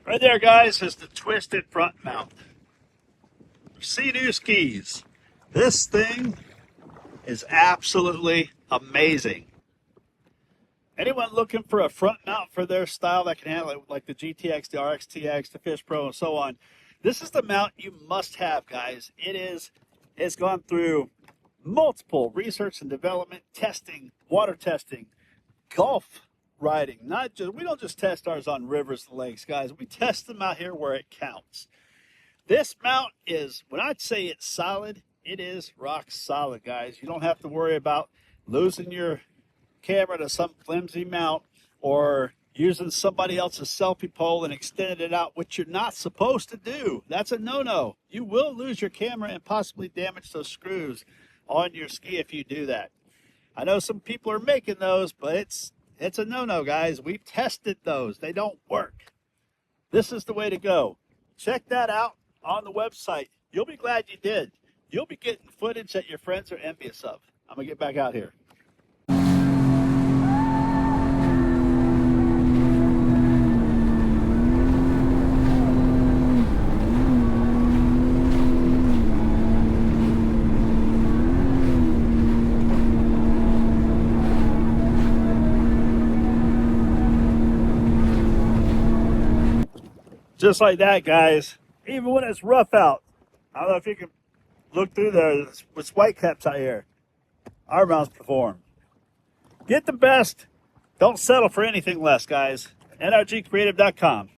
Right there, guys, is the twisted front mount. SEADOO Skis. This thing is absolutely amazing. Anyone looking for a front mount for their style that can handle it, like the GTX, the RXTX, the Fish Pro, and so on, this is the mount you must have, guys. It's gone through multiple research and development, testing, water testing, golf riding. We don't just test ours on rivers and lakes, guys. We test them out here where it counts. This mount is, when I'd say it's solid, it is rock solid, guys. You don't have to worry about losing your camera to some flimsy mount or using somebody else's selfie pole and extending it out, which you're not supposed to do. That's a no-no. You will lose your camera and possibly damage those screws on your ski if you do that. I know some people are making those, but it's a no-no, guys. We've tested those. They don't work. This is the way to go. Check that out on the website. You'll be glad you did. You'll be getting footage that your friends are envious of. I'm going to get back out here. Just like that, guys. Even when it's rough out. I don't know if you can look through there with white caps out here. Our mounts perform. Get the best. Don't settle for anything less, guys. NRGcreativ.com.